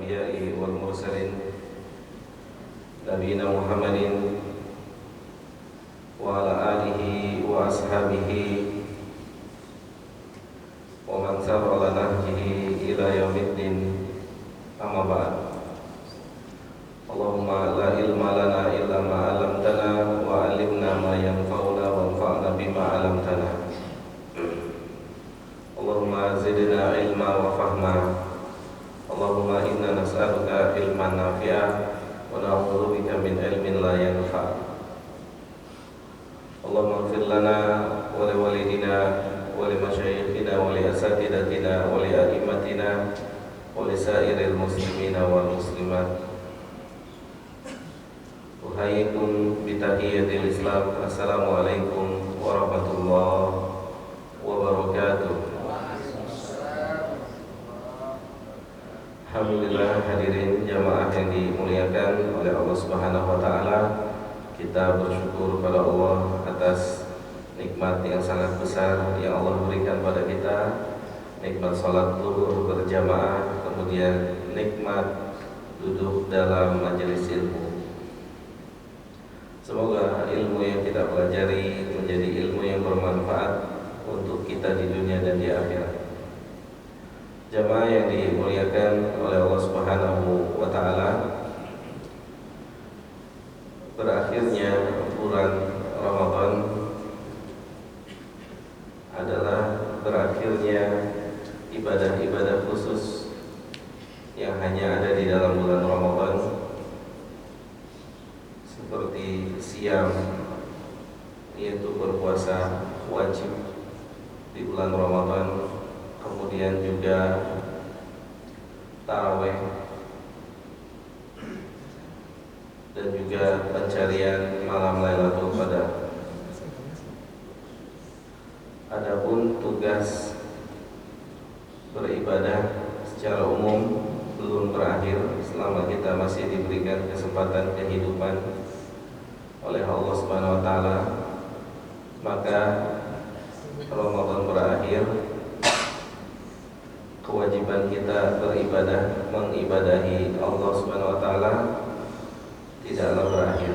الأنبياء والمرسلين نبينا محمد وعلى آله وأصحابه ومن سار على نهجه إلى يوم الدين. أما بعد. اللهم لا علم لنا إلا ما علمتنا وعلمنا ما ينفعنا وانفعنا بما علمتنا. اللهم زدنا علما وفهما. اللهم إنا نسألك علما نافعا ونعوذ بك من علم لا ينفع. اللهم اغفر لنا ولوالدينا ولمشايخنا ولأساتذتنا ولأئمتنا ولسائر المسلمين والمسلمات. أحييكم بتحية الإسلام. Assalamualaikum warahmatullahi wabarakatuh. Alhamdulillah, hadirin jamaah yang dimuliakan oleh Allah Subhanahu wa taala. Kita bersyukur pada Allah atas nikmat yang sangat besar yang Allah berikan pada kita. Nikmat salat zuhur berjamaah, kemudian nikmat duduk dalam majelis ilmu. Semoga ilmu yang kita pelajari menjadi ilmu yang bermanfaat untuk kita di dunia dan di akhirat. Jamaah yang dimuliakan oleh Allah Subhanahu wa taala, berakhirnya bulan Ramadan adalah berakhirnya ibadah-ibadah khusus yang hanya ada di dalam bulan Ramadan, seperti siam, yaitu berpuasa wajib di bulan Ramadan, kemudian juga tarawih dan juga pencarian malam Lailatul Qadar. Adapun tugas beribadah secara umum belum berakhir selama kita masih diberikan kesempatan kehidupan oleh Allah Subhanahu wa taala. Maka Ramadan berakhir, kewajiban kita beribadah, mengibadahi Allah Subhanahu wa taala tidaklah berakhir.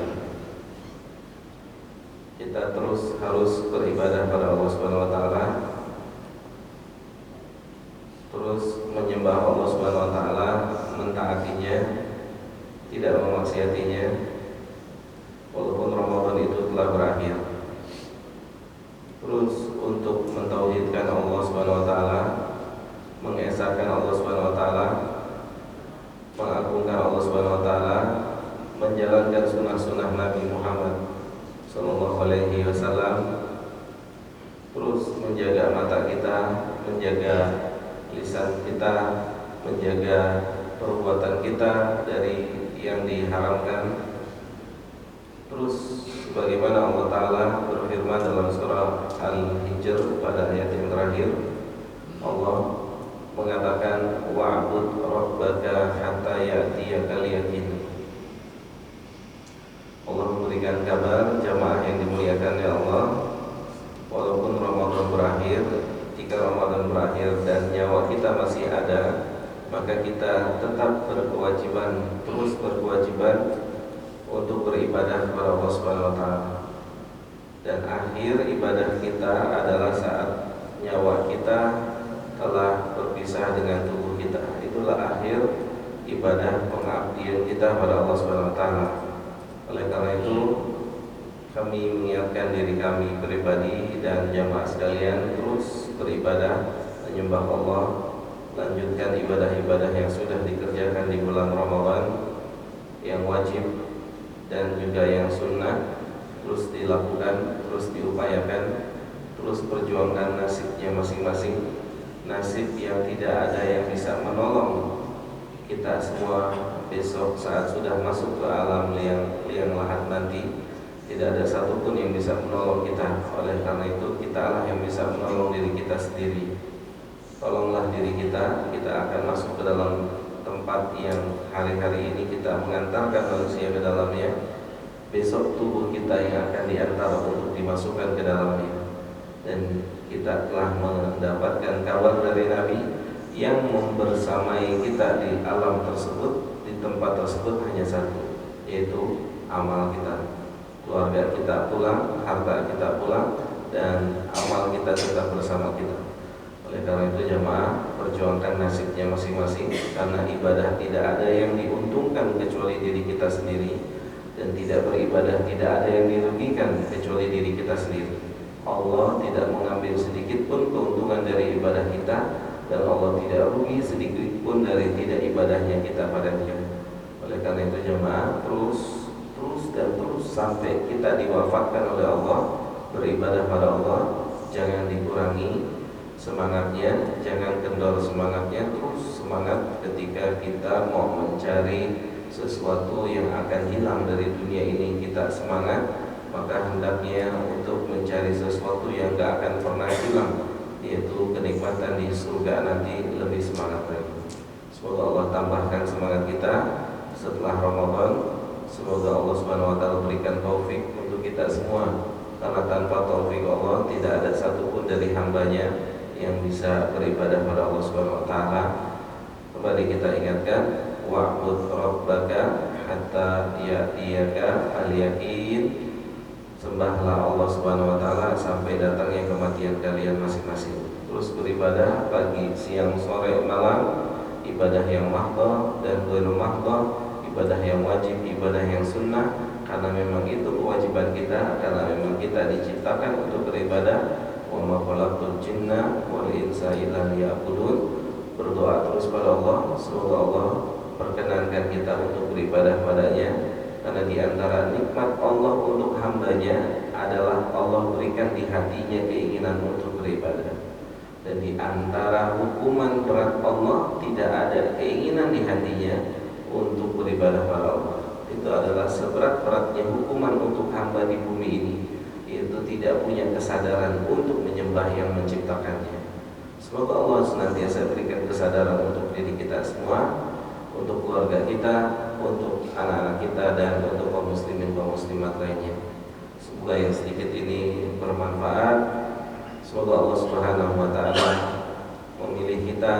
Kita terus harus beribadah pada Allah Subhanahu wa taala, terus menyembah Allah Subhanahu wa taala, mentaatinya, tidak memaksiatinya walaupun Ramadan itu telah berakhir. Terus untuk mentauhidkan Allah Subhanahu wa taala, mengesahkan Allah Subhanahu wa taala, mengagungkan Allah Subhanahu wa taala, menjalankan sunnah-sunnah Nabi Muhammad sallallahu alaihi wasallam. Terus menjaga mata kita, menjaga lisan kita, menjaga perbuatan kita dari yang diharamkan. Terus sebagaimana Allah Ta'ala berfirman dalam surah Al-Hijr pada ayat yang terakhir, Allah mengatakan wa'bud rabbaka hatta ya'tiyakal yaqin. Allah memberikan kabar jamaah yang dimuliakan oleh Allah, walaupun Ramadan berakhir, jika Ramadan berakhir dan nyawa kita masih ada, maka kita tetap berkewajiban, terus berkewajiban untuk beribadah kepada Allah Subhanahu wa taala. Dan akhir ibadah kita adalah saat nyawa kita telah berpisah dengan tubuh kita. Itulah akhir ibadah pengabdian kita pada Allah Subhanahu wa taala. Oleh karena itu, kami mengingatkan diri kami pribadi dan jamaah sekalian terus beribadah, menyembah Allah, lanjutkan ibadah-ibadah yang sudah dikerjakan di bulan Ramadan, yang wajib dan juga yang sunnah, terus dilakukan, terus diupayakan, terus perjuangkan nasibnya masing-masing, nasib yang tidak ada yang bisa menolong kita semua besok saat sudah masuk ke alam liang lahat nanti. Tidak ada satupun yang bisa menolong kita. Oleh karena itu, kita lah yang bisa menolong diri kita sendiri. Tolonglah diri kita, kita akan masuk ke dalam tempat yang hari-hari ini kita mengantarkan manusia ke dalamnya. Besok tubuh kita yang akan diantar untuk dimasukkan ke dalamnya. Dan kita telah mendapatkan kabar dari Nabi yang membersamai kita di alam tersebut, di tempat tersebut hanya satu, yaitu amal kita. Keluarga kita pulang, harta kita pulang, dan amal kita tetap bersama kita. Oleh karena itu jamaah, perjuangkan nasibnya masing-masing, karena ibadah tidak ada yang diuntungkan kecuali diri kita sendiri, dan tidak beribadah tidak ada yang dirugikan kecuali diri kita sendiri. Allah tidak mengambil sedikit pun keuntungan dari ibadah kita, dan Allah tidak rugi sedikit pun dari tidak ibadahnya kita pada Dia. Oleh karena itu jemaah, terus sampai kita diwafatkan oleh Allah, beribadah pada Allah. Jangan dikurangi semangatnya, jangan kendor semangatnya, terus semangat ketika kita mau mencari sesuatu yang akan hilang dari dunia ini. Kita semangat, maka hendaknya untuk mencari sesuatu yang gak akan pernah hilang, yaitu kenikmatan di surga nanti, lebih semangat lagi. Semoga Allah tambahkan semangat kita setelah Ramadan. Semoga Allah Subhanahu wa taala berikan taufik untuk kita semua, karena tanpa taufik Allah tidak ada satupun dari hambanya yang bisa beribadah pada Allah Subhanahu wa taala. Kembali kita ingatkan, wa'bud rabbaka hatta ya'tiyaka al-yaqin. Sembahlah Allah Subhanahu wa taala sampai datangnya kematian kalian masing-masing. Terus beribadah pagi, siang, sore, malam, ibadah yang mahdhah dan ghairu mahdhah, ibadah yang wajib, ibadah yang sunnah, karena memang itu kewajiban kita, karena memang kita diciptakan untuk beribadah. Wa ma khalaqtul jinna wal insa illa liya'budun. Berdoa terus pada Allah, semoga Allah perkenankan kita untuk beribadah padanya, karena di antara nikmat Allah untuk hambanya adalah Allah berikan di hatinya keinginan untuk beribadah. Dan di antara hukuman berat Allah, tidak ada keinginan di hatinya untuk beribadah pada Allah. Itu adalah seberat-beratnya hukuman untuk hamba di bumi ini, yaitu tidak punya kesadaran untuk menyembah yang menciptakannya. Semoga Allah senantiasa berikan kesadaran untuk diri kita semua, untuk keluarga kita, untuk anak-anak kita, dan untuk kaum muslimin kaum muslimat lainnya. Semoga yang sedikit ini bermanfaat. Semoga Allah Subhanahu wa taala memilih kita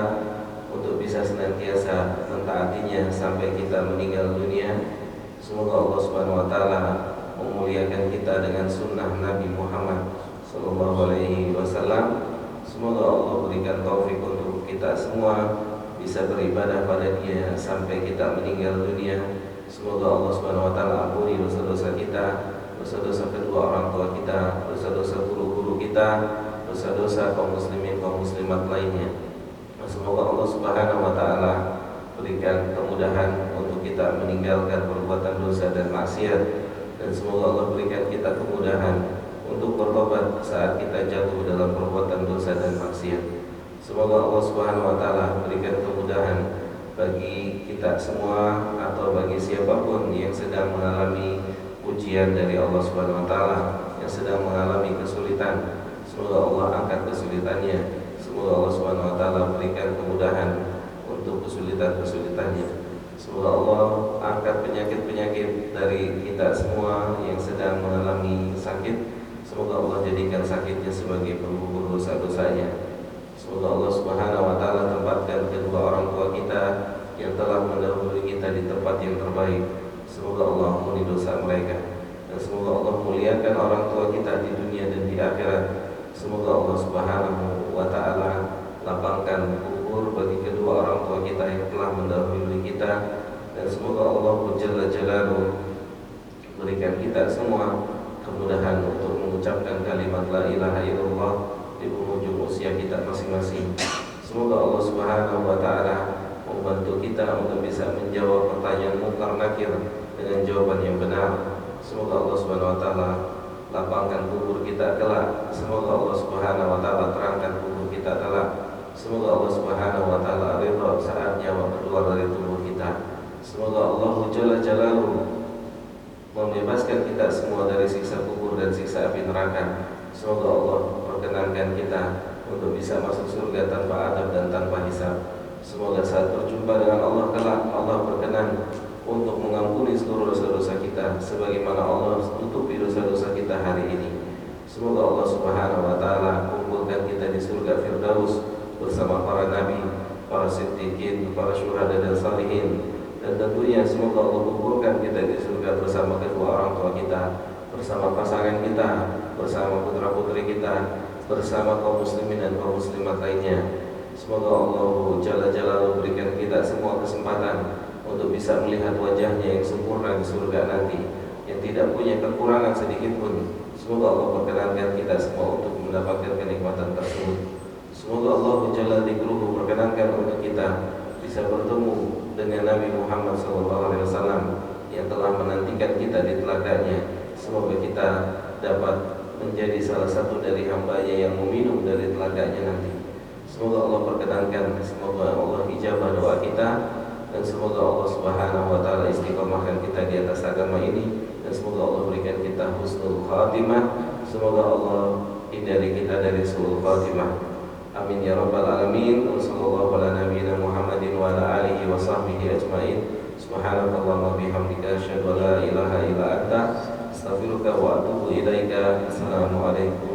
untuk bisa senantiasa mentaatinya sampai kita meninggal dunia. Semoga Allah Subhanahu wa taala memuliakan kita dengan sunnah Nabi Muhammad sallallahu alaihi wasallam. Semoga Allah berikan taufik untuk kita semua bisa beribadah pada Dia sampai kita meninggal dunia. Semoga Allah Subhanahu wa taala ampuni dosa-dosa kita, dosa-dosa kedua orang tua kita, dosa-dosa guru-guru kita, dosa-dosa kaum muslimin kaum muslimat lainnya. Semoga Allah Subhanahu wa taala berikan kemudahan untuk kita meninggalkan perbuatan dosa dan maksiat, dan semoga Allah berikan kita kemudahan untuk bertobat saat kita jatuh dalam perbuatan dosa dan maksiat. Semoga Allah Subhanahu wa taala berikan kemudahan bagi kita semua atau bagi siapapun yang sedang mengalami ujian dari Allah Subhanahu wa taala, yang sedang mengalami kesulitan. Semoga Allah angkat kesulitannya. Semoga Allah Subhanahu wa taala berikan kemudahan untuk kesulitan-kesulitannya. Semoga Allah angkat penyakit-penyakit dari kita semua yang sedang mengalami sakit. Semoga Allah jadikan sakitnya sebagai penggugur dosa-dosanya. Semoga Allah Subhanahu wa taala tempatkan kedua orang tua kita yang telah mendahului kita di tempat yang terbaik. Semoga Allah ampuni dosa mereka, dan semoga Allah muliakan orang tua kita di dunia dan di akhirat. Semoga Allah Subhanahu wa taala lapangkan kubur bagi kedua orang tua kita yang telah mendahului kita, dan semoga Allah Jalla Jalaluhu berikan kita semua kemudahan untuk mengucapkan kalimat la ilaha illallah di penghujung usia kita masing-masing. Semoga Allah Subhanahu wa taala membantu kita untuk bisa menjawab pertanyaan mungkar nakir dengan jawaban yang benar. Semoga Allah Subhanahu wa taala lapangkan kubur kita kelak. Semoga Allah Subhanahu wa taala terangkan kubur kita kelak. Semoga Allah Subhanahu wa taala ridha saat nyawa keluar dari tubuh kita. Semoga Allah Jalla Jalaluhu membebaskan kita semua dari siksa kubur dan siksa api neraka. Semoga Allah perkenankan kita untuk bisa masuk surga tanpa adab dan tanpa hisab. Semoga saat berjumpa dengan Allah kelak, Allah berkenan untuk mengampuni seluruh dosa-dosa kita sebagaimana Allah tutupi dosa-dosa kita hari ini. Semoga Allah Subhanahu wa taala kumpulkan kita di surga Firdaus bersama para nabi, para siddiqin, para syuhada dan salihin. Dan tentunya semoga Allah kumpulkan kita di surga bersama kedua orang tua kita, bersama pasangan kita, bersama putra putri kita, bersama kaum muslimin dan kaum muslimat lainnya. Semoga Allah Jalla Jalaluhu berikan kita semua kesempatan untuk bisa melihat wajahnya yang sempurna di surga nanti, yang tidak punya kekurangan sedikit pun. Semoga Allah perkenankan kita semua untuk mendapatkan kenikmatan tersebut. Semoga Allah Jalla Dzikruhu perkenankan untuk kita bisa bertemu dengan Nabi Muhammad SAW yang telah menantikan kita di telaganya. Semoga kita dapat menjadi salah satu dari hambanya yang meminum dari telaganya nanti. Semoga Allah perkenankan, semoga Allah ijabah doa kita, dan semoga Allah Subhanahu wa taala istiqomahkan kita di atas agama ini, dan semoga Allah berikan kita husnul khatimah. Semoga Allah hindari kita dari su'ul khatimah. Amin ya rabbal alamin. Wassallallahu ala nabiyyina Muhammadin wa ala alihi wa sahbihi ajmain. Subhanakallahumma bihamdika asyhadu an la ilaha illa anta astaghfiruka wa atubu ilaika. Assalamualaikum